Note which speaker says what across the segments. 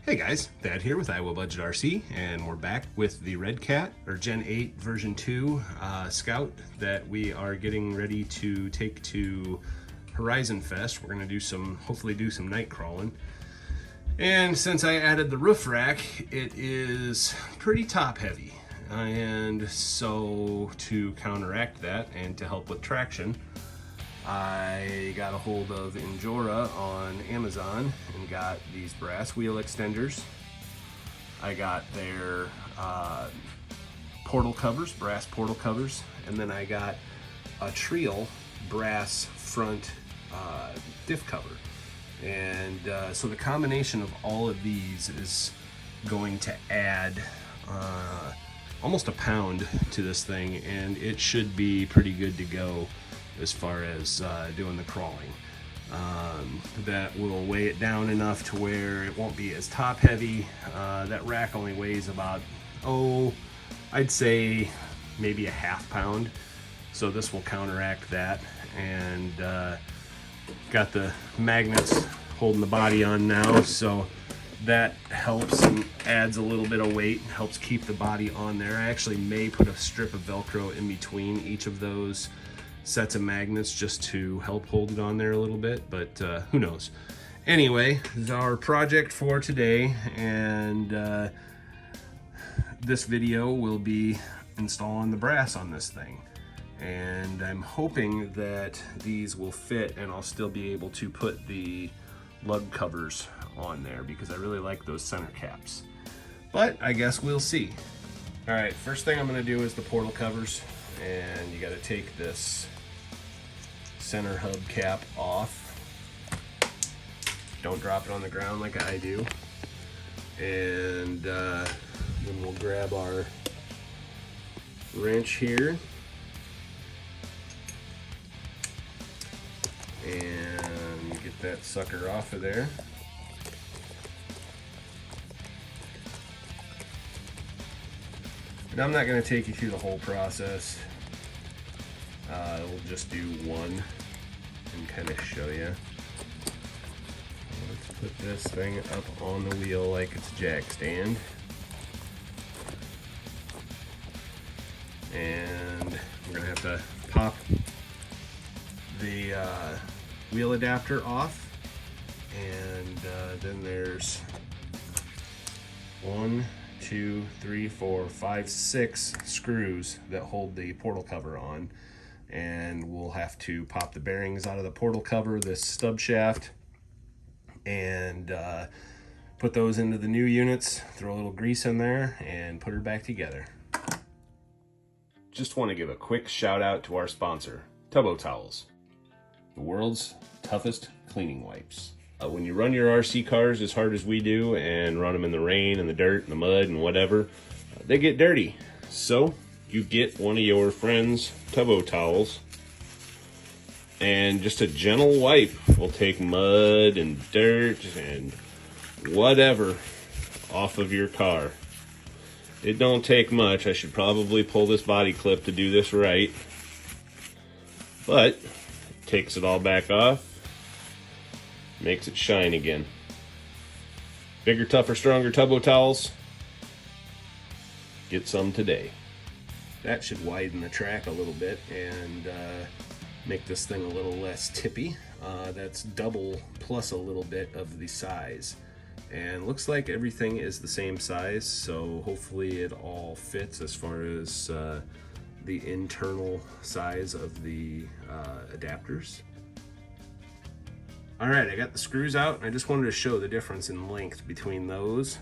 Speaker 1: Hey guys, Thad here with Iowa Budget RC, and we're back with the Redcat, or Gen 8 version 2 Scout that we are getting ready to take to Horizon Fest. We're going to hopefully do some night crawling. And since I added the roof rack, it is pretty top heavy. And so to counteract that and to help with traction, I got a hold of Injora on Amazon and got these brass wheel extenders. I got their portal covers, brass portal covers, and then I got a Treal brass front diff cover. And so the combination of all of these is going to add almost a pound to this thing, and it should be pretty good to go as far as doing the crawling. That will weigh it down enough to where it won't be as top heavy. That rack only weighs about, I'd say maybe a half pound. So this will counteract that. And got the magnets holding the body on now, so that helps and adds a little bit of weight, helps keep the body on there. I actually may put a strip of Velcro in between each of those sets of magnets just to help hold it on there a little bit, but who knows. Anyway, this is our project for today, and this video will be installing the brass on this thing. And I'm hoping that these will fit and I'll still be able to put the lug covers on there because I really like those center caps. But I guess we'll see. All right, first thing I'm gonna do is the portal covers, and you gotta take this center hub cap off. Don't drop it on the ground like I do. And then we'll grab our wrench here and get that sucker off of there. And I'm not going to take you through the whole process. We'll just do one and kind of show you. Let's put this thing up on the wheel like it's a jack stand. And we're going to have to pop the wheel adapter off. And then there's 1, 2, 3, 4, 5, 6 screws that hold the portal cover on, and we'll have to pop the bearings out of the portal cover, this stub shaft, and put those into the new units, throw a little grease in there, and put her back together. Just want to give a quick shout out to our sponsor, Tubbo Towels, the world's toughest cleaning wipes. When you run your RC cars as hard as we do and run them in the rain and the dirt and the mud and whatever, they get dirty. So you get one of your friends' Tubbo towels, and just a gentle wipe will take mud and dirt and whatever off of your car. It don't take much. I should probably pull this body clip to do this right, but it takes it all back off. Makes it shine again. Bigger, tougher, stronger Tubbo towels. Get some today. That should widen the track a little bit and make this thing a little less tippy. That's double plus a little bit of the size. And looks like everything is the same size, so hopefully it all fits as far as the internal size of the adapters. All right, I got the screws out. I just wanted to show the difference in length between those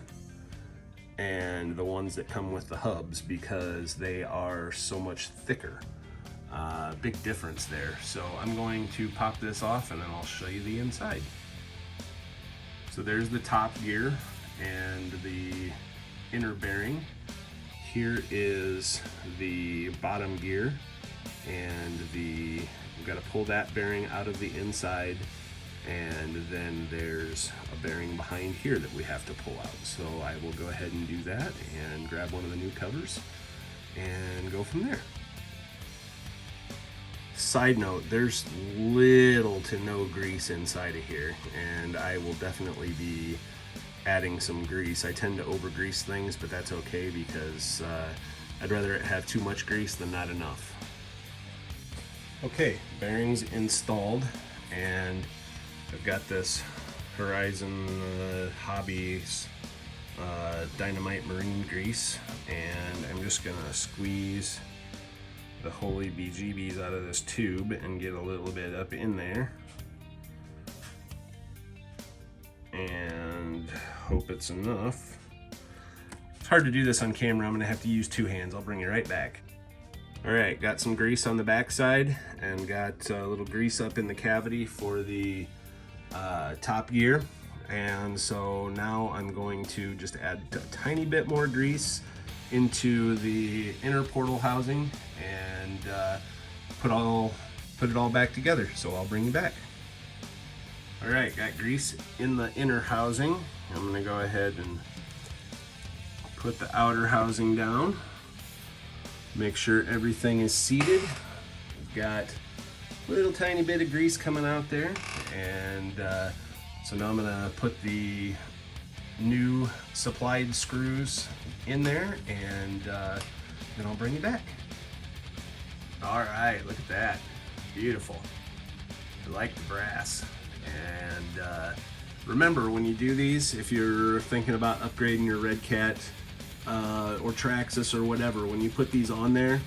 Speaker 1: and the ones that come with the hubs because they are so much thicker. Big difference there. So I'm going to pop this off and then I'll show you the inside. So there's the top gear and the inner bearing. Here is the bottom gear and we've got to pull that bearing out of the inside, and then there's a bearing behind here that we have to pull out. So I will go ahead and do that and grab one of the new covers and go from there. Side note, there's little to no grease inside of here, and I will definitely be adding some grease. I tend to over grease things, but that's okay because I'd rather it have too much grease than not enough. Okay, bearings installed, and I've got this Horizon Hobbies Dynamite Marine grease, and I'm just gonna squeeze the holy bejeebies out of this tube and get a little bit up in there and hope it's enough. It's hard to do this on camera. I'm gonna have to use two hands. I'll bring you right back. All right, got some grease on the back side and got a little grease up in the cavity for the top gear. And so now I'm going to just add a tiny bit more grease into the inner portal housing and put it all back together. So I'll bring you back. All right, got grease in the inner housing. I'm gonna go ahead and put the outer housing down. Make sure everything is seated. We've got a little tiny bit of grease coming out there, and so now I'm gonna put the new supplied screws in there, and then I'll bring you back. All right, look at that, beautiful. I like the brass. And remember, when you do these, if you're thinking about upgrading your Redcat or Traxxas or whatever, when you put these on there,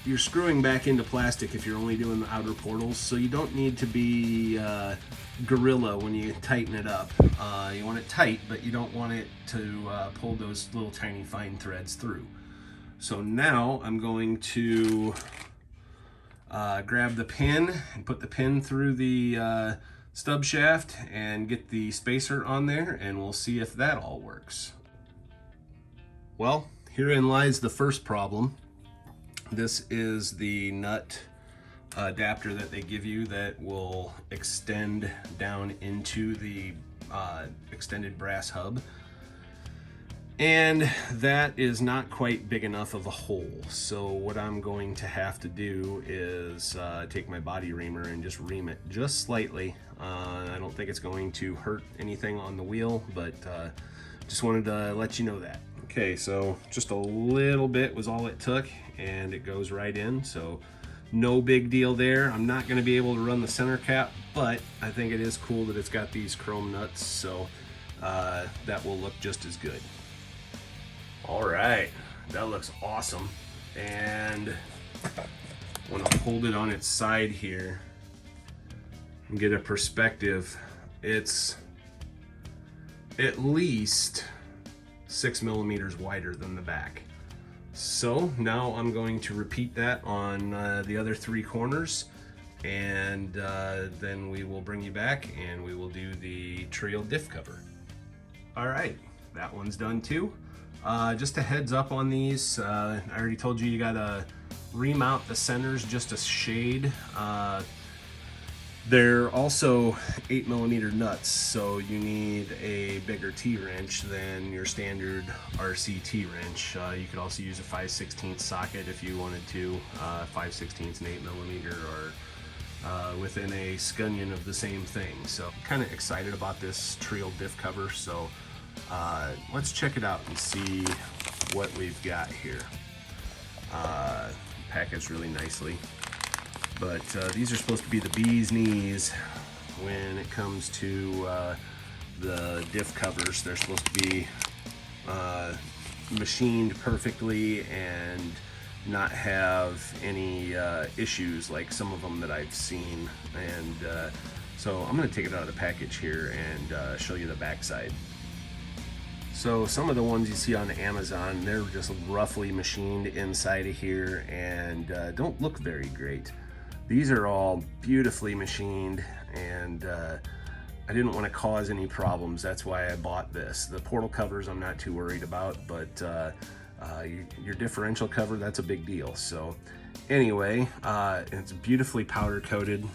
Speaker 1: you're screwing back into plastic if you're only doing the outer portals, so you don't need to be gorilla when you tighten it up. You want it tight, but you don't want it to pull those little tiny fine threads through. So now I'm going to grab the pin and put the pin through the stub shaft and get the spacer on there, and we'll see if that all works. Well, herein lies the first problem. This is the nut adapter that they give you that will extend down into the extended brass hub. And that is not quite big enough of a hole. So what I'm going to have to do is take my body reamer and just ream it just slightly. I don't think it's going to hurt anything on the wheel, but just wanted to let you know that. Okay, so just a little bit was all it took, and it goes right in. So no big deal there. I'm not gonna be able to run the center cap, but I think it is cool that it's got these chrome nuts, so that will look just as good. All right, that looks awesome. And I want to hold it on its side here and get a perspective. It's at least 6 millimeters wider than the back. So now I'm going to repeat that on the other 3 corners, and then we will bring you back and we will do the Treal diff cover. All right, that one's done too. Just a heads up on these, I already told you gotta remount the centers just a shade. They're also 8 millimeter nuts, so you need a bigger T-wrench than your standard RC T-wrench. You could also use a 5/16 socket if you wanted to, 5/16 and 8 millimeter, or within a scunion of the same thing. So I'm kind of excited about this Treal diff cover, so let's check it out and see what we've got here. Packaged really nicely, but these are supposed to be the bee's knees when it comes to the diff covers. They're supposed to be machined perfectly and not have any issues like some of them that I've seen. And So I'm going to take it out of the package here and show you the backside. So some of the ones you see on Amazon, they're just roughly machined inside of here and don't look very great. These are all beautifully machined, and I didn't want to cause any problems. That's why I bought this. The portal covers I'm not too worried about, but your differential cover, that's a big deal. So anyway, it's beautifully powder coated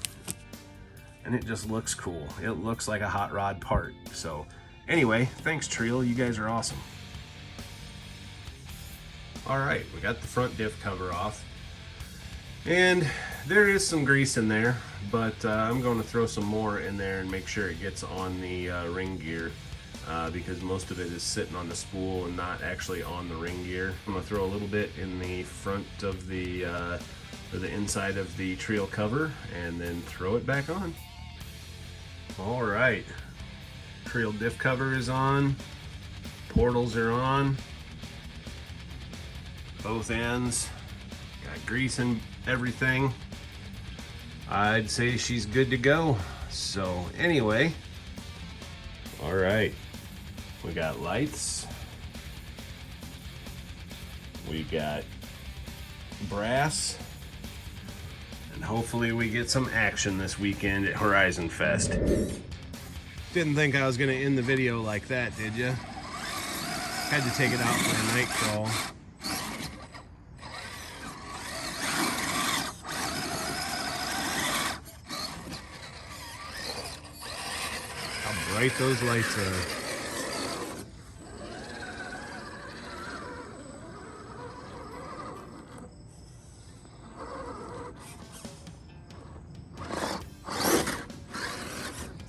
Speaker 1: and it just looks cool. It looks like a hot rod part. So anyway, thanks Treal, you guys are awesome. All right, we got the front diff cover off. And there is some grease in there, but I'm going to throw some more in there and make sure it gets on the ring gear because most of it is sitting on the spool and not actually on the ring gear. I'm going to throw a little bit in the front of the, or the inside of the Treal cover and then throw it back on. All right, Treal diff cover is on, portals are on, both ends, got grease and everything. I'd say she's good to go. So anyway, all right, we got lights, we got brass, and hopefully we get some action this weekend at Horizon Fest. Didn't think I was gonna end the video like that, did ya? Had to take it out for a night crawl. How bright those lights are.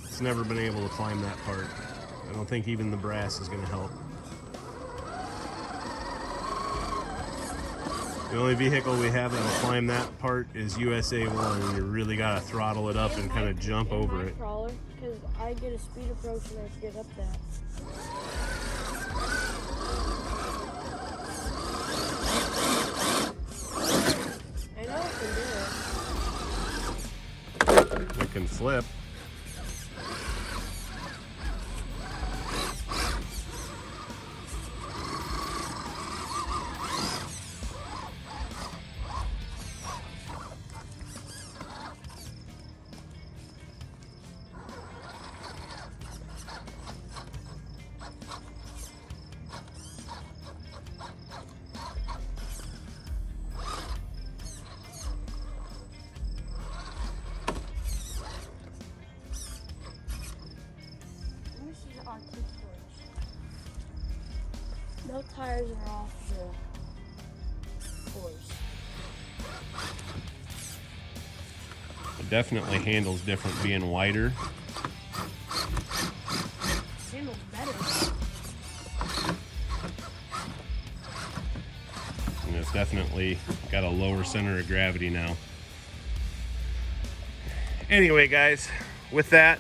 Speaker 1: It's never been able to climb that part. I don't think even the brass is going to help. The only vehicle we have that'll climb that part is USA 1, and you really got to throttle it up and kind of jump over it.
Speaker 2: Because I get a speed approach and I have to get up that. I know it can do it.
Speaker 1: It can flip.
Speaker 2: No tires are off the course.
Speaker 1: It definitely handles different being wider.
Speaker 2: Handles better.
Speaker 1: And it's definitely got a lower center of gravity now. Anyway, guys, with that,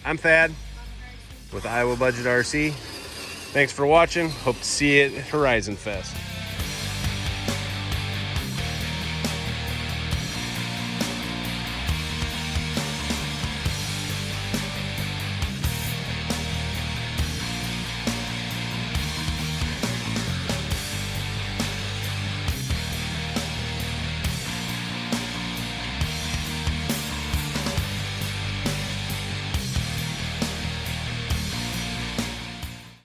Speaker 1: I'm Thad with Iowa Budget RC. Thanks for watching. Hope to see you at Horizon Fest.